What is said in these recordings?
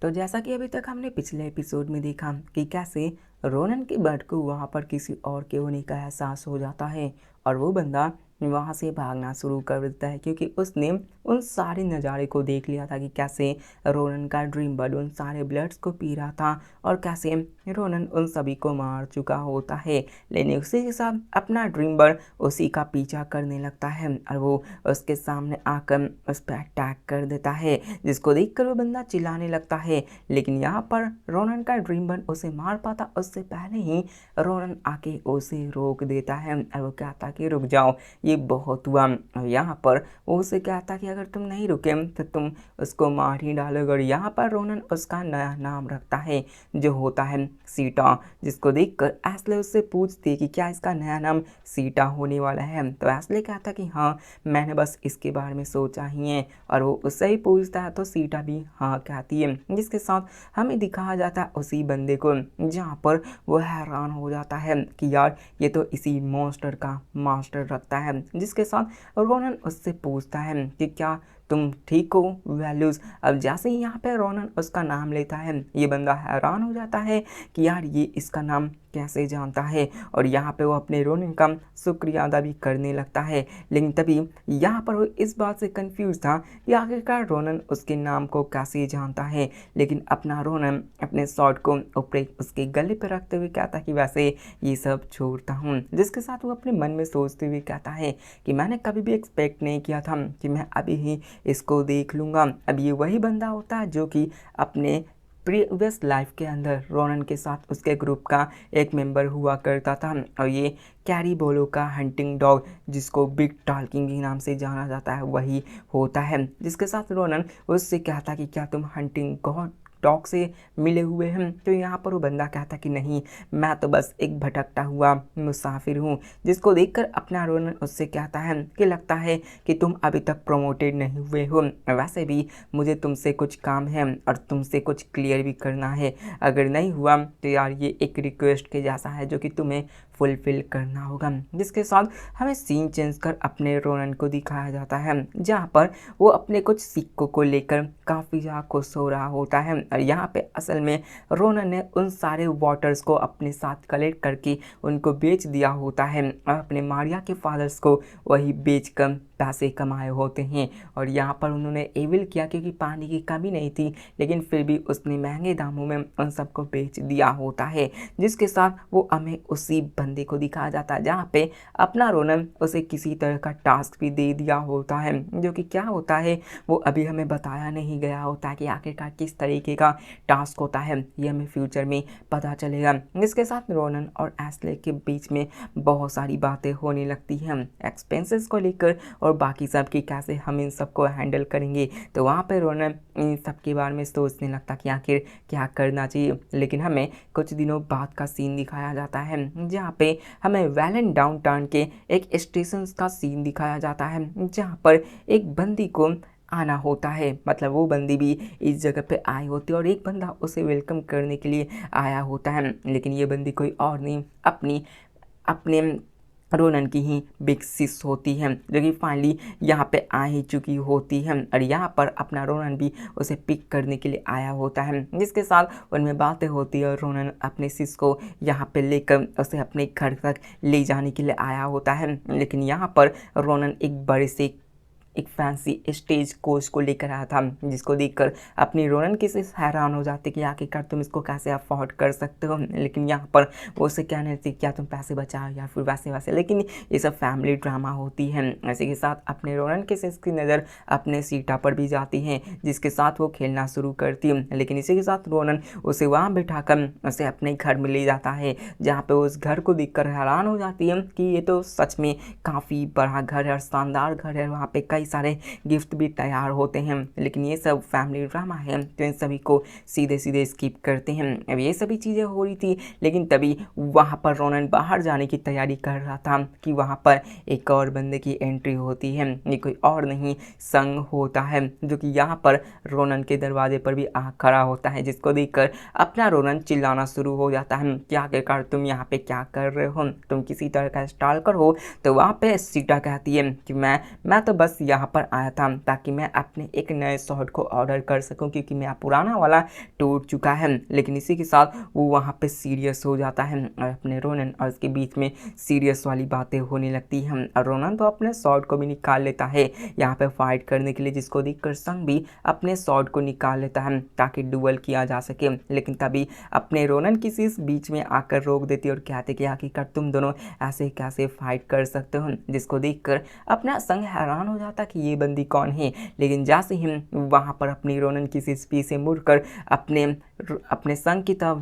तो जैसा कि अभी तक हमने पिछले एपिसोड में देखा कि कैसे रोनन के बर्ड को वहाँ पर किसी और के होने का एहसास हो जाता है और वो बंदा वहाँ से भागना शुरू कर देता है, क्योंकि उसने उन सारे नज़ारे को देख लिया था कि कैसे रोनन का ड्रीम बर्ड उन सारे ब्लड्स को पी रहा था और कैसे रोनन उन सभी को मार चुका होता है। लेकिन उसी के साथ अपना ड्रीम बर्ड उसी का पीछा करने लगता है और वो उसके सामने आकर उस पर अटैक कर देता है, जिसको देखकर वो बंदा चिल्लाने लगता है। लेकिन यहाँ पर रोनन का ड्रीम बर्ड उसे मार पाता उससे पहले ही रोनन आके उसे रोक देता है और वो कहता कि रुक जाओ, ये बहुत हुआ। और यहाँ पर वो उसे कहता कि अगर तुम नहीं रुके तो तुम उसको मार ही डालोगे। और यहाँ पर रोनन उसका नया नाम रखता है जो होता है सीटा, जिसको देखकर एस्ले उससे पूछती है कि क्या इसका नया नाम सीटा होने वाला है। तो एस्ले कहता कि हाँ, मैंने बस इसके बारे में सोचा ही है। और वो उससे ही पूछता है तो सीटा भी हाँ कहती है, जिसके साथ हमें दिखाया जाता है उसी बंदे को जहाँ पर वो हैरान हो जाता है कि यार ये तो इसी मॉन्स्टर का मास्टर रखता है। जिसके साथ रोनन उससे पूछता है कि क्या तुम ठीक हो वैल्यूज़। अब जैसे ही यहाँ पे रोनन उसका नाम लेता है, ये बंदा हैरान हो जाता है कि यार ये इसका नाम कैसे जानता है। और यहाँ पे वो अपने रोनन का शुक्रिया अदा भी करने लगता है। लेकिन तभी यहाँ पर वो इस बात से कंफ्यूज था कि आखिरकार रोनन उसके नाम को कैसे जानता है। लेकिन अपना रोनन अपने शॉट को ऊपर उसके गले पर रखते हुए कहता कि वैसे ये सब छोड़ता हूँ। जिसके साथ वो अपने मन में सोचते हुए कहता है कि मैंने कभी भी एक्सपेक्ट नहीं किया था कि मैं अभी ही इसको देख लूँगा। अब ये वही बंदा होता है जो कि अपने प्रीवियस लाइफ के अंदर रोनन के साथ उसके ग्रुप का एक मेंबर हुआ करता था। और ये कैरी बोलो का हंटिंग डॉग, जिसको बिग टाल्किंग के नाम से जाना जाता है, वही होता है। जिसके साथ रोनन उससे कहता कि क्या तुम हंटिंग डॉग से मिले हुए हैं। तो यहाँ पर वो बंदा कहता कि नहीं, मैं तो बस एक भटकता हुआ मुसाफिर हूँ। जिसको देखकर अपना रोनन उससे कहता है कि लगता है कि तुम अभी तक प्रमोटेड नहीं हुए हो, वैसे भी मुझे तुमसे कुछ काम है और तुमसे कुछ क्लियर भी करना है। अगर नहीं हुआ तो यार ये एक रिक्वेस्ट के जैसा है जो कि तुम्हें फुलफिल करना होगा। जिसके साथ हमें सीन चेंज कर अपने रोनन को दिखाया जाता है जहाँ पर वो अपने कुछ सिक्कों को लेकर काफ़ी ज़्यादा खुश हो रहा होता है। और यहाँ पे असल में रोनन ने उन सारे वाटर्स को अपने साथ कलेक्ट करके उनको बेच दिया होता है और अपने मारिया के फादर्स को वही बेच कर पैसे कमाए होते हैं। और यहाँ पर उन्होंने एविल किया क्योंकि पानी की कमी नहीं थी, लेकिन फिर भी उसने महंगे दामों में उन सबको बेच दिया होता है। जिसके साथ वो हमें उसी बंदे को दिखाया जाता है जहाँ पे अपना रोनन उसे किसी तरह का टास्क भी दे दिया होता है, जो कि क्या होता है वो अभी हमें बताया नहीं गया होता है कि आखिरकार किस तरीके का टास्क होता है, ये हमें फ्यूचर में पता चलेगा। जिसके साथ रोनन और एस्ले के बीच में बहुत सारी बातें होने लगती हैं एक्सपेंसेस को लेकर और बाकी सब कि कैसे हम इन सबको हैंडल करेंगे। तो वहाँ पे रोनन इन सब के बारे में सोचने लगता कि आखिर क्या करना चाहिए। लेकिन हमें कुछ दिनों बाद का सीन दिखाया जाता है जहाँ पे हमें वैलेंट डाउनटाउन के एक स्टेशन का सीन दिखाया जाता है जहाँ पर एक बंदी को आना होता है, मतलब वो बंदी भी इस जगह पे आई होती है और एक बंदा उसे वेलकम करने के लिए आया होता है। लेकिन ये बंदी कोई और नहीं, अपने रोनन की ही बिग सिस होती है जो कि फाइनली यहाँ पे आ ही चुकी होती है। और यहाँ पर अपना रोनन भी उसे पिक करने के लिए आया होता है। जिसके साथ उनमें बातें होती है और रोनन अपने सिस को यहाँ पे लेकर उसे अपने घर तक ले जाने के लिए आया होता है। लेकिन यहाँ पर रोनन एक बड़े से एक फैंसी स्टेज कोच को लेकर आया था, जिसको देखकर अपनी रोनन किसी हैरान हो जाते कि आखिरकार तुम इसको कैसे अफोर्ड कर सकते हो। लेकिन यहाँ पर वो उसे कहने लगती क्या तुम पैसे बचाओ या फिर वैसे वैसे। लेकिन ये सब फैमिली ड्रामा होती है। इसी के साथ अपने रोनन के की नज़र अपने सीटा पर भी जाती है, जिसके साथ वो खेलना शुरू करती है। लेकिन इसी के साथ रोनन उसे वहाँ बिठाकर उसे अपने घर में ले जाता है, जहाँ पे उस घर को देखकर हैरान हो जाती है कि ये तो सच में काफ़ी बड़ा घर है और शानदार घर है। वहाँ पे कई सारे गिफ्ट भी तैयार होते हैं। लेकिन ये सब फैमिली ड्रामा है तो इन सभी को सीधे सीधे स्किप करते हैं। अब ये सभी चीज़ें हो रही थी, लेकिन तभी वहाँ पर रोनन बाहर जाने की तैयारी कर रहा था कि वहाँ पर एक और बंदे की एंट्री होती है। ये कोई और नहीं संग होता है, जो कि यहाँ पर रोनन के दरवाजे पर भी आ खड़ा होता है, जिसको देखकर अपना रोनन चिल्लाना शुरू हो जाता है कि आखिरकार तुम यहाँ पे क्या कर रहे हो, तुम किसी तरह का स्टॉलकर हो। तो वहाँ पे सीटा कहती है कि मैं तो बस यहाँ पर आया था ताकि मैं अपने एक नए शॉट को ऑर्डर कर सकूं, क्योंकि मेरा पुराना वाला टूट चुका है। लेकिन इसी के साथ वो वहाँ पे सीरियस हो जाता है और अपने रोनन और उसके बीच में सीरियस वाली बातें होने लगती हैं। और रोनन तो अपने शॉट को भी निकाल लेता है यहाँ पे फाइट करने के लिए, जिसको देखकर संग भी अपने शॉट को निकाल लेता है ताकि डुअल किया जा सके। लेकिन तभी अपने रोनन की sis बीच में आकर रोक देती है और कहते कि आखिरकार तुम दोनों ऐसे कैसे फाइट कर सकते हो, जिसको देखकर अपना संग हैरान हो जाता कि ये बंदी कौन है। लेकिन जैसे ही वहाँ पर अपनी रोनन की sis पीछे मुड़कर अपने संग की तरफ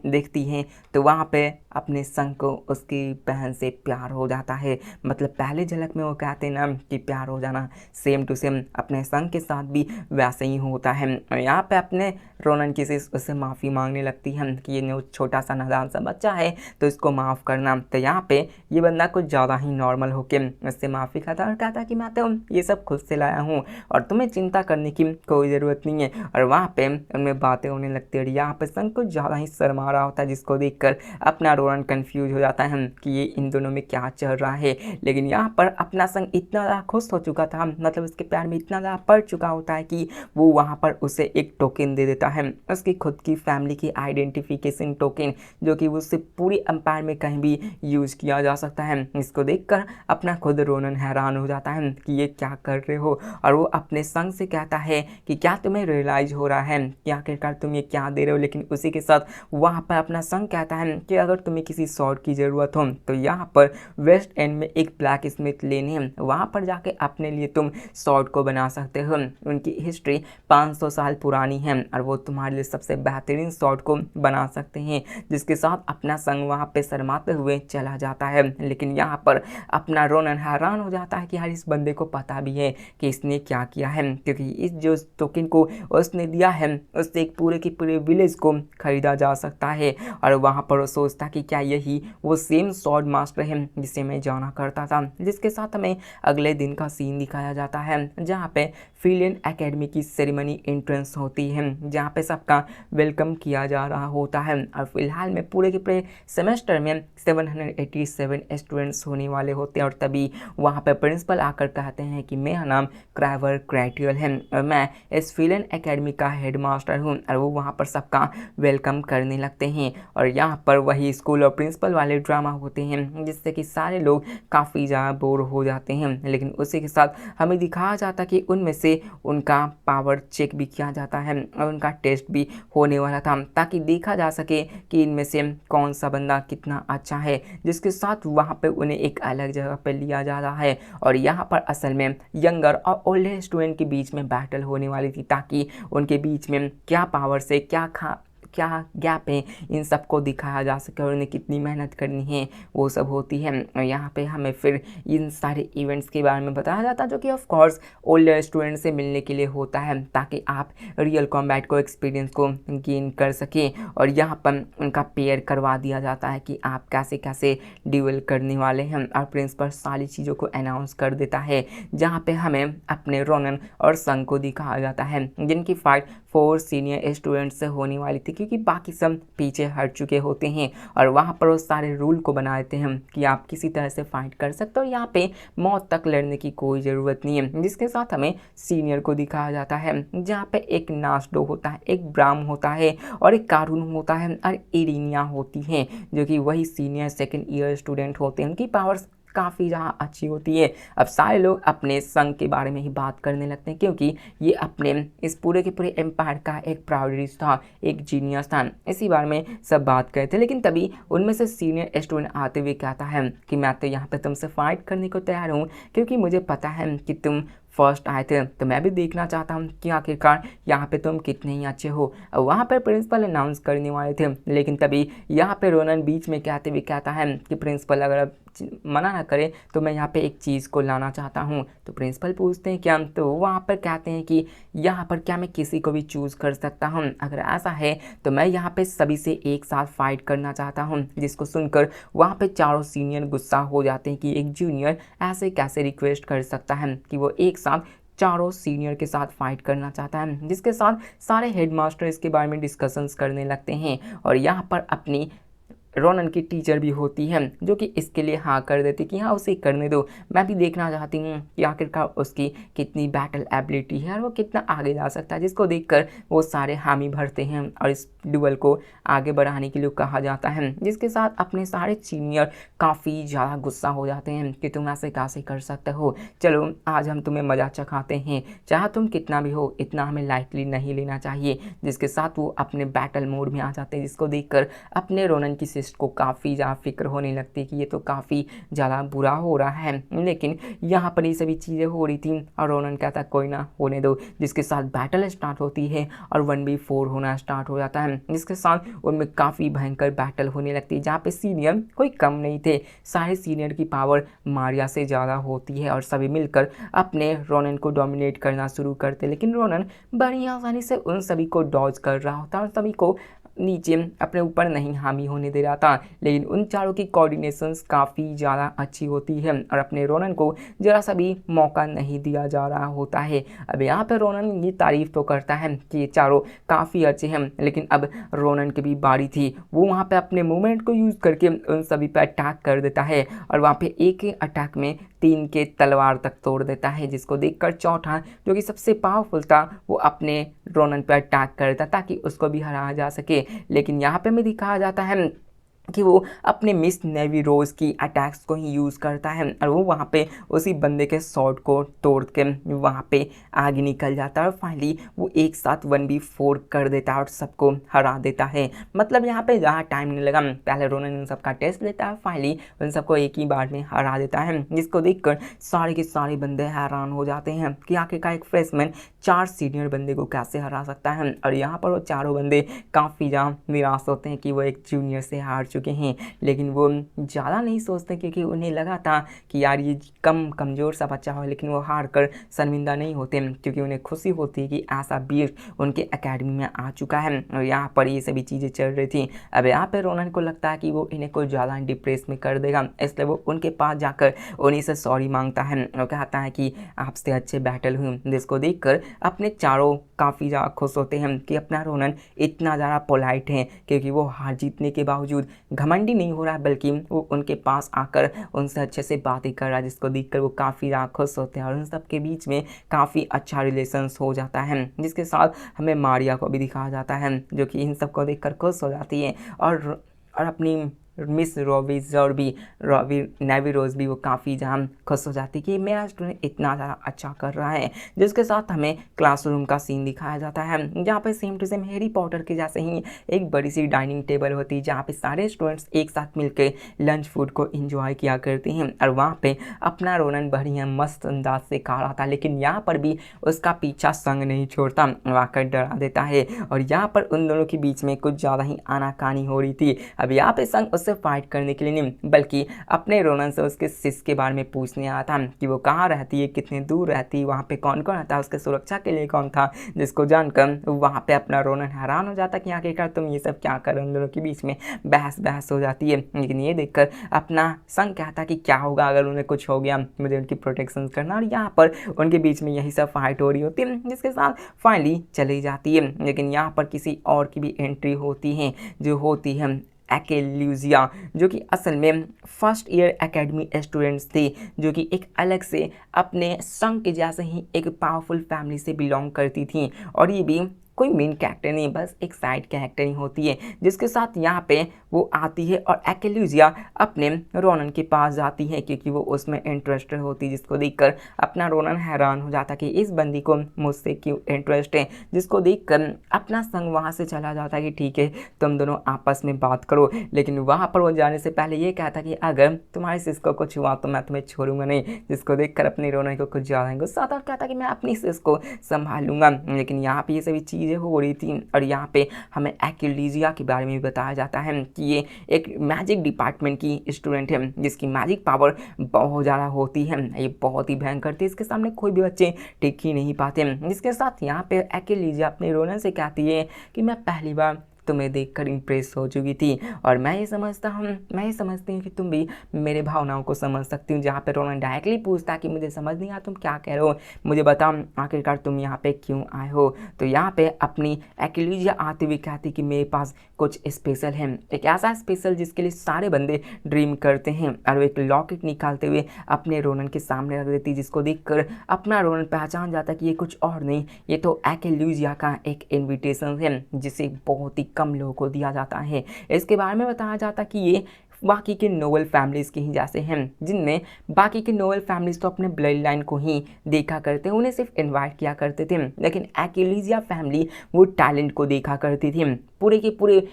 देखती है तो वहाँ पे अपने संग को उसकी बहन से प्यार हो जाता है। मतलब पहले झलक में वो कहते ना कि प्यार हो जाना, सेम टू सेम अपने संग के साथ भी वैसे ही होता है। और यहाँ पे अपने रोनन की sis उससे माफ़ी मांगने लगती है कि ये छोटा सा नादान सा बच्चा है तो इसको माफ़ करना। तो यहाँ पे ये बंदा कुछ ज़्यादा ही नॉर्मल होके उससे माफ़ी खाता और कहता कि मैं तो ये सब खुद से लाया हूँ और तुम्हें चिंता करने की कोई ज़रूरत नहीं है। और वहाँ पे उनमें बातें होने लगती है और यहाँ पे संग कुछ ज़्यादा ही शर्मा रहा होता है, जिसको देखकर अपना रोनन कंफ्यूज हो जाता है कि ये इन दोनों में क्या चल रहा है। लेकिन यहाँ पर अपना संग इतना ज़्यादा खुश हो चुका था, मतलब उसके प्यार में इतना ज़्यादा पड़ चुका होता है कि वो वहाँ पर उसे एक टोकन दे देता है, उसकी खुद की फैमिली की आइडेंटिफिकेशन टोकन, जो कि उससे पूरी एम्पायर में कहीं भी यूज़ किया जा सकता है। इसको देखकर अपना खुद रोनन हैरान हो जाता है कि ये क्या कर रहे हो। और वो अपने संग से कहता है कि क्या तुम्हें रियलाइज हो रहा है कि आखिरकार तुम ये क्या दे रहे हो। लेकिन उसी के साथ वहाँ पर अपना संग कहता है कि अगर तुम्हें किसी शॉट की ज़रूरत हो तो यहाँ पर वेस्ट एंड में एक ब्लैक स्मिथ लेन है, वहाँ पर जाके अपने लिए तुम शॉट को बना सकते हो। उनकी हिस्ट्री 500 साल पुरानी है और वो तुम्हारे लिए सबसे बेहतरीन शॉट को बना सकते हैं। जिसके साथ अपना संग वहाँ पे शर्माते हुए चला जाता है। लेकिन यहाँ पर अपना रोनन हैरान हो जाता है कि यार इस बंदे को पता भी है कि इसने क्या किया है, क्योंकि इस जो टोकन को उसने दिया है उससे एक पूरे के पूरे विलेज को खरीदा जा सकता है। और वहाँ पर वो सोचता कि क्या यही वो सेम स्वॉर्ड मास्टर है जिसे मैं जाना करता था। जिसके साथ हमें अगले दिन का सीन दिखाया जाता है जहाँ पे फिलियन एकेडमी की सेरेमनी एंट्रेंस होती है, जहाँ पे सबका वेलकम किया जा रहा होता है। और फिलहाल में पूरे के पूरे सेमेस्टर में 787 स्टूडेंट्स होने वाले होते हैं। और तभी वहाँ पे प्रिंसिपल आकर कहते हैं कि मेरा नाम क्राइवर क्रैटियल है और मैं इस फिलियन एकेडमी का हेड मास्टर हूँ। और वो वहाँ पर सबका वेलकम करने लगते हैं और यहाँ पर वही स्कूल और प्रिंसिपल वाले ड्रामा होते हैं, जिससे कि सारे लोग काफ़ी ज़्यादा बोर हो जाते हैं। लेकिन उसी के साथ हमें दिखाया जाता कि उनमें से उनका पावर चेक भी किया जाता है और उनका टेस्ट भी होने वाला था, ताकि देखा जा सके कि इनमें से कौन सा बंदा कितना अच्छा है। जिसके साथ वहाँ पे उन्हें एक अलग जगह पे लिया जा रहा है और यहाँ पर असल में यंगर और ओल्डर स्टूडेंट के बीच में बैटल होने वाली थी, ताकि उनके बीच में क्या पावर से क्या गैप है इन सबको दिखाया जा सके और उन्हें कितनी मेहनत करनी है वो सब होती है। और यहाँ पे हमें फिर इन सारे इवेंट्स के बारे में बताया जाता है, जो कि ऑफ कोर्स ओल्डर स्टूडेंट से मिलने के लिए होता है, ताकि आप रियल कॉम्बैट को एक्सपीरियंस को गेन कर सकें। और यहाँ पर उनका पेयर करवा दिया जाता है कि आप कैसे कैसे ड्यूल करने वाले हैं और प्रिंसिपल सारी चीज़ों को अनाउंस कर देता है, जहाँ पे हमें अपने रोनन और संग को दिखाया जाता है, जिनकी फाइट 4 सीनियर स्टूडेंट्स से होने वाली थी, क्योंकि बाकी सब पीछे हट चुके होते हैं। और वहाँ पर वो सारे रूल को बना देते हैं कि आप किसी तरह से फाइट कर सकते हो, यहाँ पे मौत तक लड़ने की कोई ज़रूरत नहीं है। जिसके साथ हमें सीनियर को दिखाया जाता है, जहाँ पे एक नास्डो होता है, एक ब्राम होता है और एक कारून होता है और इरिनिया होती है, जो कि वही सीनियर सेकेंड ईयर स्टूडेंट होते हैं। उनकी पावर्स काफ़ी ज़्यादा अच्छी होती है। अब सारे लोग अपने संग के बारे में ही बात करने लगते हैं, क्योंकि ये अपने इस पूरे के पूरे एम्पायर का एक प्राउडिस्ट था, एक जीनियस था। इसी बारे में सब बात करते थे। लेकिन तभी उनमें से सीनियर स्टूडेंट आते हुए कहता है कि मैं तो यहाँ पे तुमसे फाइट करने को तैयार हूँ, क्योंकि मुझे पता है कि तुम फर्स्ट आए थे, तो मैं भी देखना चाहता हूँ कि आखिरकार यहाँ पे तुम कितने ही अच्छे हो। वहाँ पर प्रिंसिपल अनाउंस करने वाले थे, लेकिन तभी यहाँ पे रोनन बीच में कहते हुए कहता है कि प्रिंसिपल अगर मना ना करे तो मैं यहाँ पे एक चीज़ को लाना चाहता हूँ। तो प्रिंसिपल पूछते हैं क्या, तो वहाँ पर कहते हैं कि यहाँ पर क्या मैं किसी को भी चूज़ कर सकता हूँ, अगर ऐसा है तो मैं यहाँ पे सभी से एक साथ फाइट करना चाहता हूँ। जिसको सुनकर वहाँ पे चारों सीनियर गुस्सा हो जाते हैं कि एक जूनियर ऐसे कैसे रिक्वेस्ट कर सकता है कि वो एक साथ चारों सीनियर के साथ फाइट करना चाहता है। जिसके साथ सारे हेडमास्टर इसके बारे में डिस्कशंस करने लगते हैं और यहाँ पर अपनी रोनन की टीचर भी होती है जो कि इसके लिए हाँ कर देती कि हाँ उसे करने दो, मैं भी देखना चाहती हूँ कि आखिरकार उसकी कितनी बैटल एबिलिटी है और वो कितना आगे जा सकता है, जिसको देखकर वो सारे हामी भरते हैं और इस डुअल को आगे बढ़ाने के लिए कहा जाता है, जिसके साथ अपने सारे सीनियर काफ़ी ज़्यादा गुस्सा हो जाते हैं कि तुम ऐसे कैसे कर सकते हो, चलो आज हम तुम्हें मजा चखाते हैं, चाहे तुम कितना भी हो इतना हमें लाइटली नहीं लेना चाहिए। जिसके साथ वो अपने बैटल मोड में आ जाते हैं, जिसको देखकर अपने रोनन की सिस्ट को काफ़ी ज़्यादा फिक्र होने लगती है कि ये तो काफ़ी ज़्यादा बुरा हो रहा है। लेकिन यहाँ पर ये सभी चीज़ें हो रही थी और रोनन कहता कोई ना होने दो, जिसके साथ बैटल स्टार्ट होती है और 1v4 होना स्टार्ट हो जाता है, जिसके साथ उनमें काफ़ी भयंकर बैटल होने लगती है, जहाँ पे सीनियर कोई कम नहीं थे, सारे सीनियर की पावर मारिया से ज़्यादा होती है और सभी मिलकर अपने रोनन को डोमिनेट करना शुरू करते। लेकिन रोनन बड़ी आसानी से उन सभी को डॉज कर रहा होता है और सभी को नीचे अपने ऊपर नहीं हामी होने दे रहा था। लेकिन उन चारों की कोऑर्डिनेशंस काफ़ी ज़्यादा अच्छी होती है और अपने रोनन को ज़रा सा भी मौका नहीं दिया जा रहा होता है। अब यहाँ पर रोनन ये तारीफ़ तो करता है कि ये चारों काफ़ी अच्छे हैं, लेकिन अब रोनन की भी बारी थी, वो वहाँ पे अपने मूवमेंट को यूज़ करके उन सभी पर अटैक कर देता है और वहाँ पे एक ही अटैक में 3 के तलवार तक तोड़ देता है, जिसको देखकर चौथा जो कि सबसे पावरफुल था वो अपने रोनन पर अटैक करता ताकि उसको भी हराया जा सके। लेकिन यहाँ पे हमें दिखाया जाता है कि वो अपने मिस नेवी रोज़ की अटैक्स को ही यूज़ करता है और वो वहाँ पे उसी बंदे के शॉट को तोड़ के वहाँ पे आगे निकल जाता है और फाइनली वो एक साथ 1v4 कर देता है और सबको हरा देता है। मतलब यहाँ पे ज़्यादा टाइम नहीं लगा, पहले रोनन इन सबका टेस्ट लेता है, फाइनली उन सबको एक ही बार में हरा देता है, जिसको देखकर सारे के सारे बंदे हैरान हो जाते हैं कि आखिरकार एक फ्रेशमैन 4 सीनियर बंदे को कैसे हरा सकता है। और यहाँ पर वो चारों बंदे काफ़ी ज़्यादा निराश होते हैं कि वो एक जूनियर से हार चुके हैं, लेकिन वो ज़्यादा नहीं सोचते क्योंकि उन्हें लगा था कि यार ये कमज़ोर सा बच्चा हो, लेकिन वो हार कर शर्मिंदा नहीं होते क्योंकि उन्हें खुशी होती है कि ऐसा बीर उनके एकेडमी में आ चुका है। और यहाँ पर ये सभी चीज़ें चल रही थी। अब यहाँ पर रोनन को लगता है कि वो इन्हें कुछ ज़्यादा डिप्रेस में कर देगा, इसलिए वो उनके पास जाकर उन्हीं से सॉरी मांगता है और कहता है कि आपसे अच्छे बैटल हुए, जिसको देखकर अपने चारों काफ़ी ज़्यादा खुश होते हैं कि अपना रोनन इतना ज़्यादा पोलाइट है, क्योंकि वो हार जीतने के बावजूद घमंडी नहीं हो रहा है, बल्कि वो उनके पास आकर उनसे अच्छे से बातें कर रहा है, जिसको देखकर वो काफ़ी ज़्यादा खुश होते हैं और उन सब के बीच में काफ़ी अच्छा रिलेशंस हो जाता है। जिसके साथ हमें मारिया को भी दिखाया जाता है जो कि इन सब को देखकर खुश हो जाती है और अपनी मिस रॉबी नेवी रोज़ भी वो काफ़ी ज़्यादा खुश हो जाती है कि मेरा स्टूडेंट इतना ज़्यादा अच्छा कर रहा है। जिसके साथ हमें क्लासरूम का सीन दिखाया जाता है जहाँ पे same to same Harry Potter के जैसे ही एक बड़ी सी डाइनिंग टेबल होती है जहाँ पे सारे स्टूडेंट्स एक साथ मिलकर लंच फूड को इंजॉय किया करते हैं और वहाँ पे अपना रोनन बढ़िया मस्त अंदाज से खा रहा था, लेकिन यहाँ पर भी उसका पीछा संग नहीं छोड़ता, वाकर डरा देता है और यहाँ पर उन दोनों के बीच में कुछ ज़्यादा ही आनाकानी हो रही थी। अब यहाँ पे संग उससे फाइट करने के लिए नहीं बल्कि अपने रोनन से उसके सिस के बारे में पूछने आया था कि वो कहाँ रहती है, कितने दूर रहती है, वहाँ पे कौन कौन आता है, उसके सुरक्षा के लिए कौन था, जिसको जानकर वहाँ पे अपना रोनन हैरान हो जाता कि आखिरकार तुम ये सब क्या कर रहे हो। उन दोनों के बीच में बहस हो जाती है, लेकिन ये देखकर अपना संग कहता कि क्या होगा अगर उन्हें कुछ हो गया, मुझे उनकी प्रोटेक्शन करना, और यहाँ पर उनके बीच में यही सब फाइट हो रही होती है, जिसके साथ फाइनली चली जाती है। लेकिन यहाँ पर किसी और की भी एंट्री होती है जो होती है एक्लेसिया, जो कि असल में फर्स्ट ईयर एकेडमी स्टूडेंट्स थे जो कि एक अलग से अपने संग के जैसे ही एक पावरफुल फैमिली से बिलोंग करती थी और ये भी कोई मेन कैरेक्टर नहीं, बस एक साइड कैरेक्टर ही होती है। जिसके साथ यहाँ पे वो आती है और एक्लेसिया अपने रोनन के पास जाती है क्योंकि वो उसमें इंटरेस्टेड होती है, जिसको देखकर अपना रोनन हैरान हो जाता कि इस बंदी को मुझसे क्यों इंटरेस्ट है, जिसको देखकर अपना संग वहाँ से चला जाता है कि ठीक है तुम दोनों आपस में बात करो। लेकिन वहाँ पर वो जाने से पहले ये कहता कि अगर तुम्हारे सिस को कुछ हुआ तो मैं तुम्हें छोड़ूंगा नहीं, जिसको देखकर अपने रोनन को कुछ ज़्यादा गुस्सा आता, कहता कि मैं अपनी सिस को संभाल लूँगा। लेकिन यहाँ पे ये सभी चीज़ें हो रही थी और यहाँ पे हमें एक्लेसिया के बारे में भी बताया जाता है कि ये एक मैजिक डिपार्टमेंट की स्टूडेंट है जिसकी मैजिक पावर बहुत ज़्यादा होती है, ये बहुत ही भयंकर थी, इसके सामने कोई भी बच्चे टिक ही नहीं पाते। जिसके साथ यहाँ पे एक्लेसिया अपने रोनन से कहती है कि मैं पहली बार तुम्हें देखकर इम्प्रेस हो चुकी थी और मैं ये समझती हूँ कि तुम भी मेरे भावनाओं को समझ सकती हूँ। जहाँ पे रोनन डायरेक्टली पूछता कि मुझे समझ नहीं आता तुम क्या कह रहे हो, मुझे बताओ आखिरकार तुम यहाँ पे क्यों आए हो। तो यहाँ पे अपनी एक्लिजिया आते हुए कहती कि मेरे पास कुछ स्पेशल है, एक ऐसा स्पेशल जिसके लिए सारे बंदे ड्रीम करते हैं। और वो एक लॉकेट निकालते हुए अपने रोनन के सामने रख देती, जिसको देखकर अपना रोनन पहचान जाता कि ये कुछ और नहीं, ये तो एक्लिजिया का एक इनविटेशन है जिसे बहुत ही कम लोगों को दिया जाता है। इसके बारे में बताया जाता कि ये बाकी के नोबल फैमिलीज़ के ही जैसे हैं, जिनमें बाकी के नोबल फैमिलीज़ तो अपने ब्लड लाइन को ही देखा करते हैं, उन्हें सिर्फ इनवाइट किया करते थे, लेकिन एक्लिजिया फैमिली वो टैलेंट को देखा करती थी। पूरे के पूरे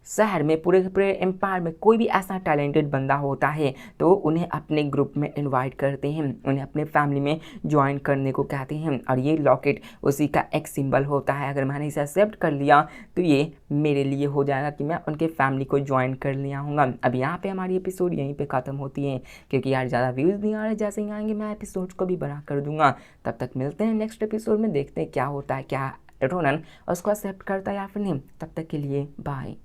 शहर में, पूरे के पूरे एम्पायर में कोई भी ऐसा टैलेंटेड बंदा होता है तो उन्हें अपने ग्रुप में इनवाइट करते हैं, उन्हें अपने फैमिली में ज्वाइन करने को कहते हैं। और ये लॉकेट उसी का एक सिंबल होता है। अगर मैंने इसे एक्सेप्ट कर लिया तो ये मेरे लिए हो जाएगा कि मैं उनके फैमिली को ज्वाइन कर लिया हूँगा। अब यहाँ पे हमारी एपिसोड यहीं पे ख़त्म होती है, क्योंकि यार ज़्यादा व्यूज़ नहीं आ रहे। जैसे ही आएंगे मैं एपिसोड को भी बड़ा कर दूंगा। तब तक मिलते हैं नेक्स्ट एपिसोड में, देखते हैं क्या होता है, क्या रोनन उसको एक्सेप्ट करता है या फिर नहीं। तब तक के लिए बाय।